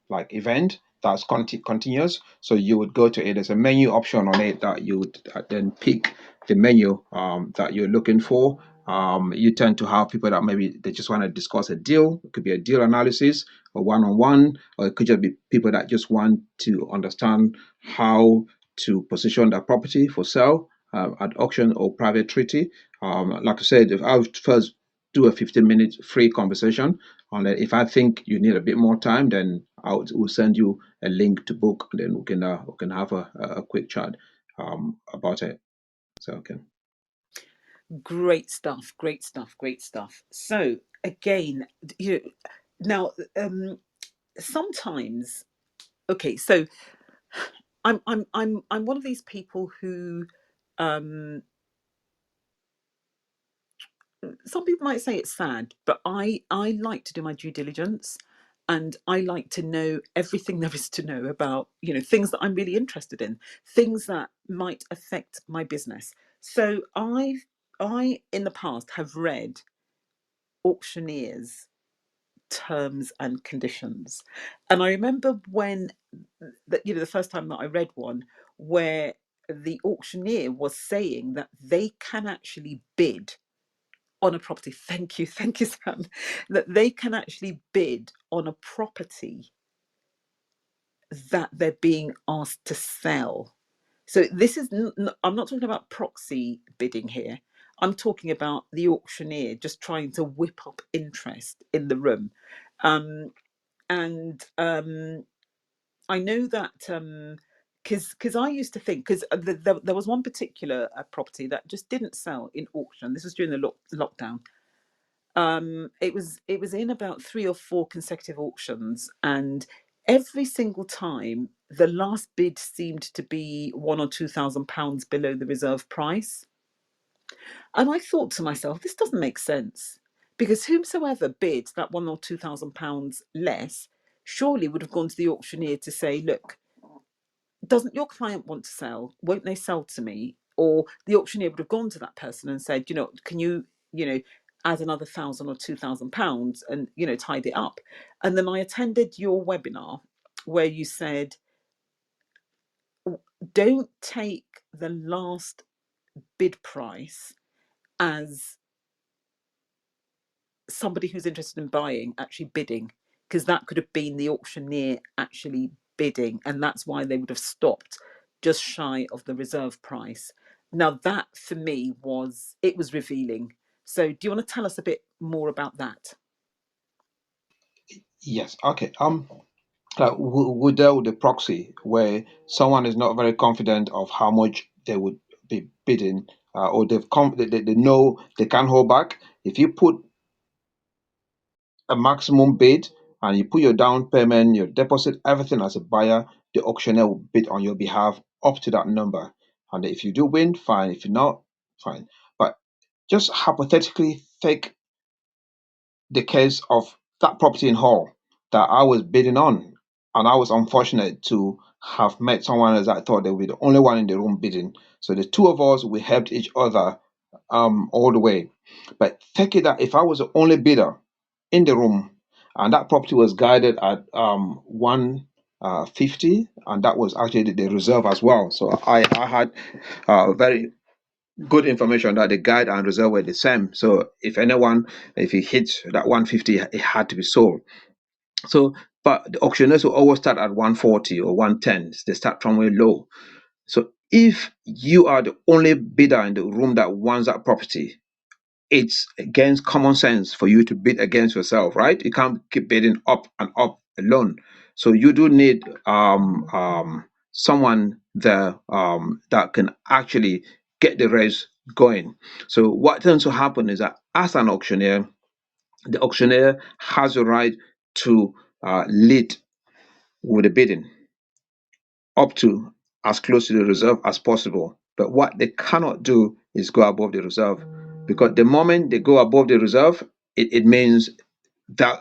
like event that's continuous. So you would go to it. There's a menu option on it that you would then pick the menu that you're looking for. You tend to have people that maybe they just want to discuss a deal. It could be a deal analysis or one-on-one, or it could just be people that just want to understand how to position their property for sale at auction or private treaty. Like I said, if I would first do a 15-minute free conversation, and then if I think you need a bit more time, then will send you a link to book, and then we can have a quick chat about it. So okay. Great stuff. Great stuff. Great stuff. So again, now sometimes, okay, so I'm one of these people who, um some people might say it's sad, but I like to do my due diligence, and I like to know everything there is to know about, things that I'm really interested in, things that might affect my business. So I in the past have read auctioneers' terms and conditions, and I remember when the first time that I read one where the auctioneer was saying that they can actually bid on a property. Thank you, Sam. That they can actually bid on a property that they're being asked to sell. So this is, I'm not talking about proxy bidding here. I'm talking about the auctioneer just trying to whip up interest in the room. And I know that Because I used to think, because there was one particular property that just didn't sell in auction. This was during the lockdown. It was in about 3 or 4 consecutive auctions, and every single time the last bid seemed to be £1,000 or £2,000 below the reserve price. And I thought to myself, this doesn't make sense, because whomsoever bid that £1,000 or £2,000 less surely would have gone to the auctioneer to say, look, doesn't your client want to sell? Won't they sell to me? Or the auctioneer would have gone to that person and said, can you add another £1,000 or £2,000 and, tied it up. And then I attended your webinar where you said, don't take the last bid price as somebody who's interested in buying actually bidding, because that could have been the auctioneer actually bidding, and that's why they would have stopped just shy of the reserve price. Now that for me was revealing. So do you want to tell us a bit more about that? Yes. Okay. We dealt with the proxy where someone is not very confident of how much they would be bidding, or they know they can't hold back. If you put a maximum bid and you put your down payment, your deposit, everything as a buyer, the auctioneer will bid on your behalf up to that number. And if you do win, fine. If you not, fine. But just hypothetically take the case of that property in Hull that I was bidding on, and I was unfortunate to have met someone else. I thought they would be the only one in the room bidding. So the two of us, we helped each other all the way. But take it that if I was the only bidder in the room, and that property was guided at 150, and that was actually the reserve as well. So I had very good information that the guide and reserve were the same. So if he hits that 150, it had to be sold. So, but the auctioneers will always start at 140 or 110. They start from very low. So if you are the only bidder in the room that wants that property, it's against common sense for you to bid against yourself, right? You can't keep bidding up and up alone. So you do need someone there that can actually get the race going. So what tends to happen is that as an auctioneer, the auctioneer has a right to lead with the bidding up to as close to the reserve as possible. But what they cannot do is go above the reserve, because the moment they go above the reserve, it means that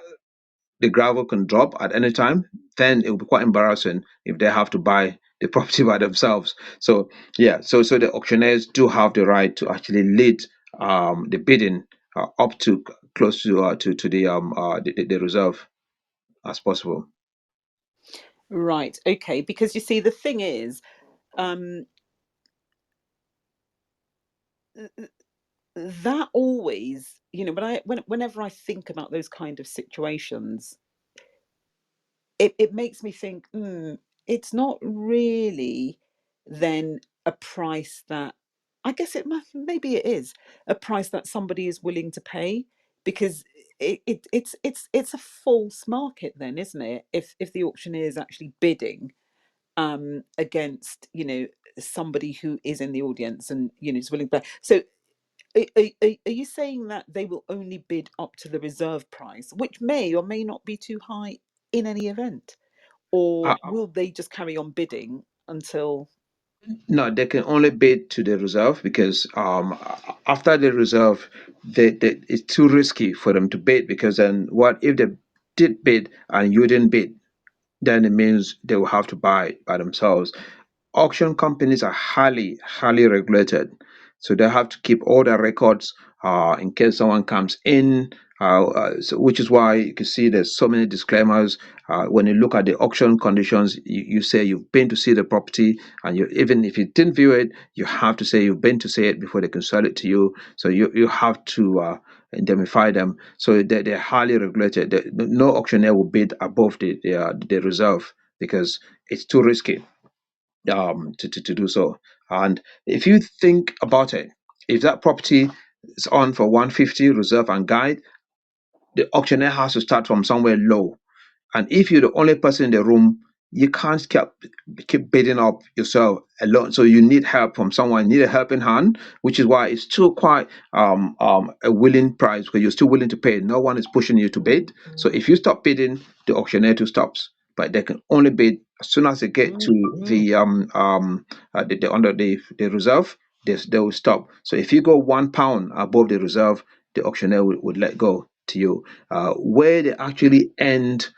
the gravel can drop at any time. Then it will be quite embarrassing if they have to buy the property by themselves. So yeah, so the auctioneers do have the right to actually lead the bidding up to close to the reserve as possible. Right. Okay. Because you see, the thing is, um, that always, whenever I think about those kind of situations, it makes me think, it's not really then a price that, I guess maybe it is a price that somebody is willing to pay, because it's a false market then, isn't it? If the auctioneer is actually bidding against somebody who is in the audience and is willing to pay. So are you saying that they will only bid up to the reserve price, which may or may not be too high in any event? Uh, Or will they just carry on bidding until... no, they can only bid to the reserve because after the reserve, it's too risky for them to bid, because then what if they did bid and you didn't bid? Then it means they will have to buy by themselves. Auction companies are highly regulated, so they have to keep all their records in case someone comes in. So which is why you can see there's so many disclaimers. When you look at the auction conditions, you say you've been to see the property, and even if you didn't view it, you have to say you've been to see it before they can sell it to you. So you have to indemnify them. So they're highly regulated. No auctioneer will bid above the reserve, because it's too risky to do so. And if you think about it, if that property is on for 150 reserve and guide, the auctioneer has to start from somewhere low. And if you're the only person in the room, you can't keep bidding up yourself alone. So you need help from someone. You need a helping hand, which is why it's still quite a willing price because you're still willing to pay. No one is pushing you to bid. So if you stop bidding, the auctioneer too stops. But they can only bid as soon as they get to the under the reserve. They will stop. So if you go £1 above the reserve, the auctioneer would let go to you. Where they actually end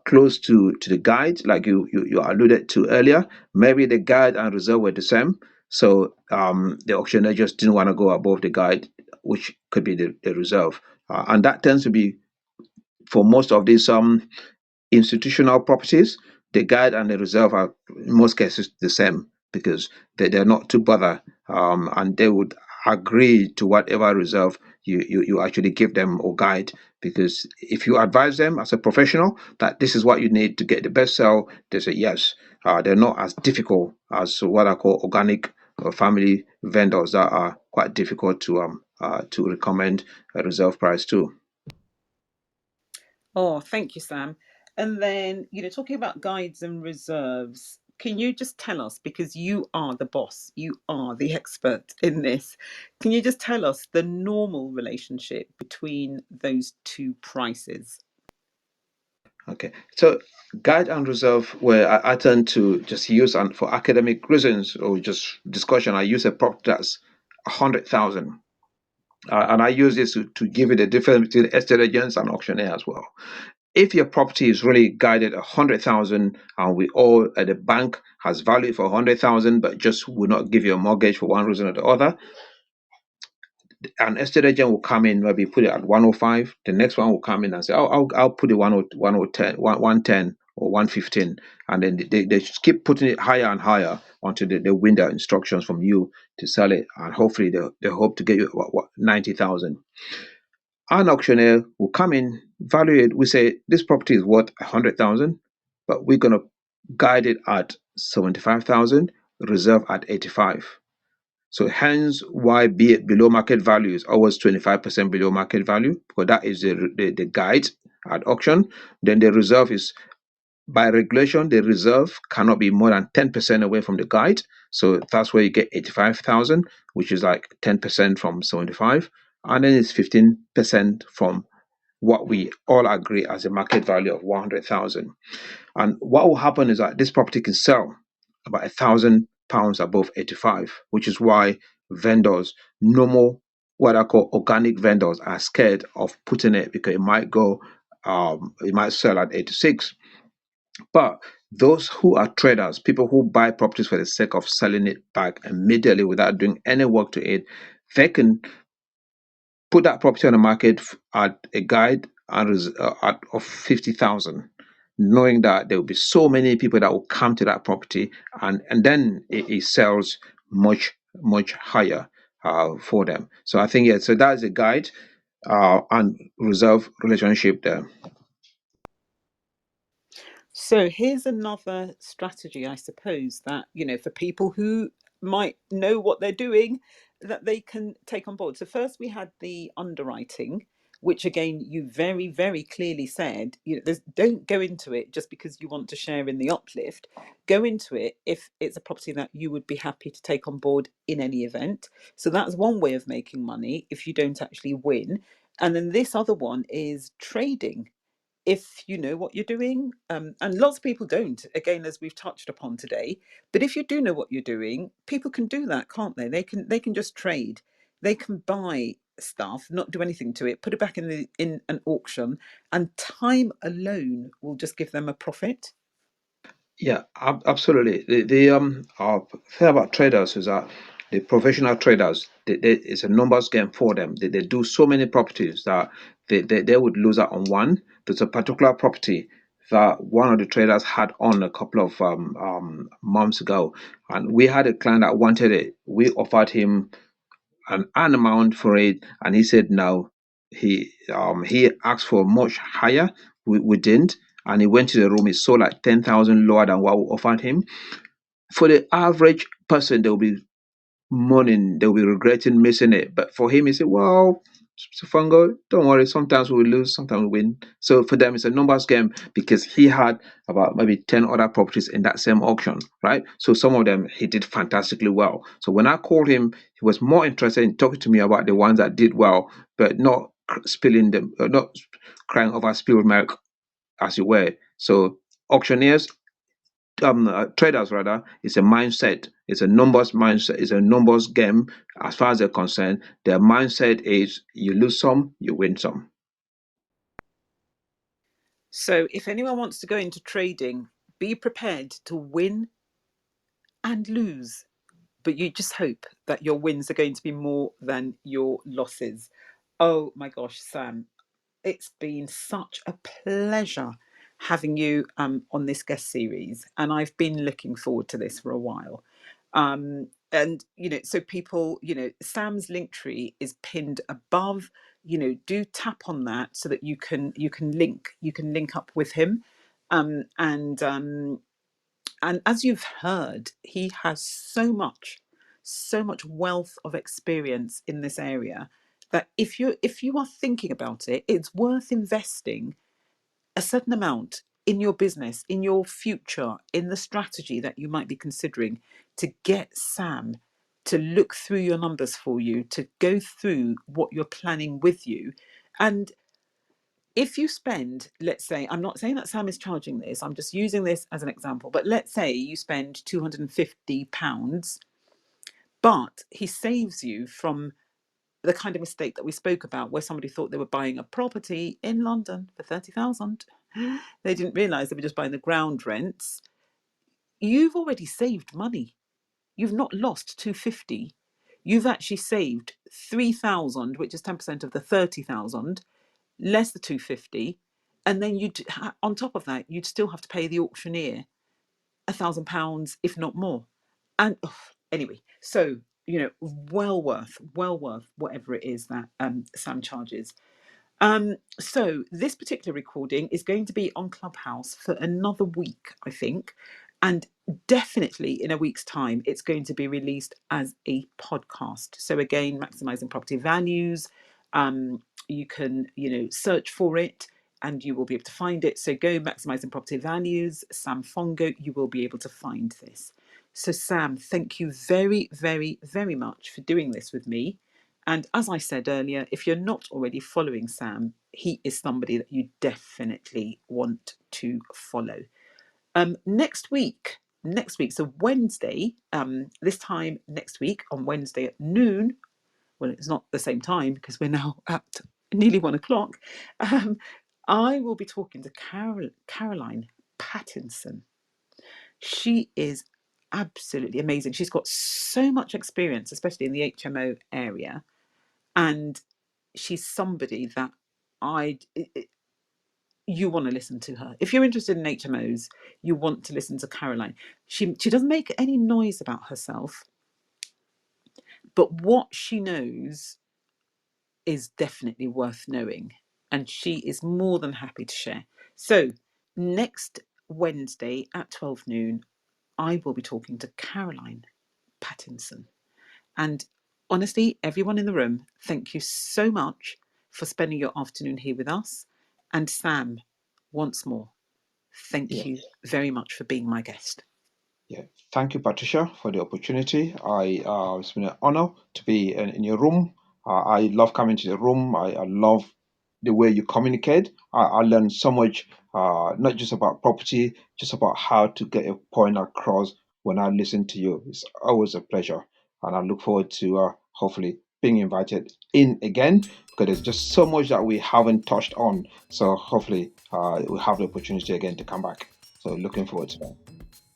close to the guide, like you alluded to earlier. Maybe the guide and reserve were the same, so the auctioneer just didn't want to go above the guide, which could be the reserve, and that tends to be for most of these institutional properties. The guide and the reserve are in most cases the same because they're not too bother, and they would agree to whatever reserve you actually give them or guide. Because if you advise them as a professional that this is what you need to get the best sell, they say yes. They're not as difficult as what I call organic or family vendors that are quite difficult to recommend a reserve price to. Oh, thank you, Sam. And then, talking about guides and reserves, can you just tell us, because you are the boss, you are the expert in this, can you just tell us the normal relationship between those two prices? Okay, so guide and reserve, where I tend to just use, and for academic reasons or just discussion, I use a prop that's 100,000, and I use this to give you the difference between estate agents and auctioneer as well. If your property is really guided 100,000, and we all at the bank has value for 100,000, but just will not give you a mortgage for one reason or the other, an estate agent will come in, maybe put it at 105. The next one will come in and say, I'll put it 110 or 115. And then they just keep putting it higher and higher until they win their instructions from you to sell it. And hopefully they hope to get you 90,000. An auctioneer will come in, value it. We say, this property is worth 100,000, but we're going to guide it at 75,000, reserve at 85. So hence why be it below market value is always 25% below market value, because that is the guide at auction. Then the reserve is, by regulation, the reserve cannot be more than 10% away from the guide. So that's where you get 85,000, which is like 10% from 75. And then it's 15% from what we all agree as a market value of 100,000. And what will happen is that this property can sell about £1,000 above 85, which is why vendors, normal, what I call organic vendors, are scared of putting it because it might sell at 86. But those who are traders, people who buy properties for the sake of selling it back immediately without doing any work to it, they can put that property on the market at a guide of 50,000, knowing that there will be so many people that will come to that property, and then it sells much higher for them. So I think, yeah, so that's a guide and reserve relationship there. So here's another strategy, I suppose, that, for people who might know what they're doing, that they can take on board. So first we had the underwriting, which again, you very, very clearly said, don't go into it just because you want to share in the uplift. Go into it if it's a property that you would be happy to take on board in any event. So that's one way of making money if you don't actually win. And then this other one is trading, if you know what you're doing, and lots of people don't, again, as we've touched upon today. But if you do know what you're doing, people can do that, can't they? They can just trade. They can buy stuff, not do anything to it, put it back in an auction, and time alone will just give them a profit. Yeah, absolutely. The thing about traders is that the professional traders, it's a numbers game for them. They do so many properties that they would lose out on one. There's a particular property that one of the traders had on a couple of months ago, and we had a client that wanted it. We offered him an amount for it, and he said no. He asked for much higher. We didn't, and he went to the room. He saw like 10,000 lower than what we offered him. For the average person, they'll be mourning, they'll be regretting missing it. But for him, he said, "Well, Fongho, don't worry. Sometimes we lose, sometimes we win. So for them, it's a numbers game because he had about maybe 10 other properties in that same auction, right? So some of them he did fantastically well. So when I called him, he was more interested in talking to me about the ones that did well, but not spilling them, not crying over spilled milk, as it were. So auctioneers, traders rather, it's a mindset. It's a numbers mindset. It's a numbers game. As far as they're concerned, their mindset is you lose some, you win some. So if anyone wants to go into trading, be prepared to win and lose, but you just hope that your wins are going to be more than your losses. Oh my gosh, Sam, it's been such a pleasure having you on this guest series, and I've been looking forward to this for a while. And so people, Sam's link tree is pinned above. Do tap on that so that you can link up with him. And as you've heard, he has so much wealth of experience in this area that if you are thinking about it, it's worth investing a certain amount in your business, in your future, in the strategy that you might be considering, to get Sam to look through your numbers for you, to go through what you're planning with you. And if you spend, let's say, I'm not saying that Sam is charging this, I'm just using this as an example, but let's say you spend £250, but he saves you from the kind of mistake that we spoke about, where somebody thought they were buying a property in London for 30,000. They didn't realise they were just buying the ground rents. You've already saved money. You've not lost 250. You've actually saved 3,000, which is 10% of the 30,000, less the 250. And then on top of that, you'd still have to pay the auctioneer £1,000, if not more. And anyway, so well worth whatever it is that Sam charges. So this particular recording is going to be on Clubhouse for another week, I think, and definitely in a week's time, it's going to be released as a podcast. So again, maximizing property values. You can, search for it, and you will be able to find it. So go maximizing property values, Sam Fongho. You will be able to find this. So Sam, thank you very, very, very much for doing this with me. And as I said earlier, if you're not already following Sam, he is somebody that you definitely want to follow. Next week, so Wednesday, this time next week on Wednesday at noon, well, it's not the same time because we're now at nearly 1 o'clock, I will be talking to Caroline Pattinson. She is absolutely amazing. She's got so much experience, especially in the HMO area. And she's somebody that you want to listen to her. If you're interested in HMOs, you want to listen to Caroline. She doesn't make any noise about herself, but what she knows is definitely worth knowing, and she is more than happy to share. So next Wednesday at 12 noon, I will be talking to Caroline Pattinson. And honestly, everyone in the room, thank you so much for spending your afternoon here with us. And Sam, once more, thank Yeah. you very much for being my guest. Yeah, thank you, Patricia, for the opportunity. It's been an honor to be in your room. I love coming to the room. I love the way you communicate. I learned so much, not just about property, just about how to get a point across when I listen to you. It's always a pleasure, and I look forward to hopefully being invited in again because there's just so much that we haven't touched on. So hopefully, we'll have the opportunity again to come back. So looking forward to that.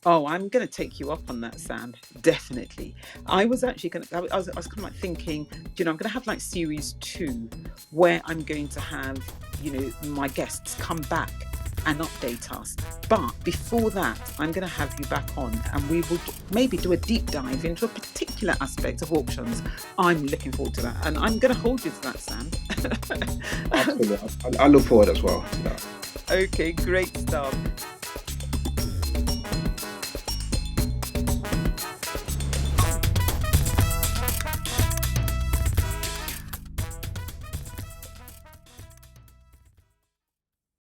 Oh, I'm going to take you up on that, Sam. Definitely. I was actually going to, I was kind of like thinking, I'm going to have like series 2 where I'm going to have, my guests come back and update us. But before that, I'm going to have you back on and we will maybe do a deep dive into a particular aspect of auctions. I'm looking forward to that. And I'm going to hold you to that, Sam. Absolutely. I look forward as well to that. Okay, great stuff.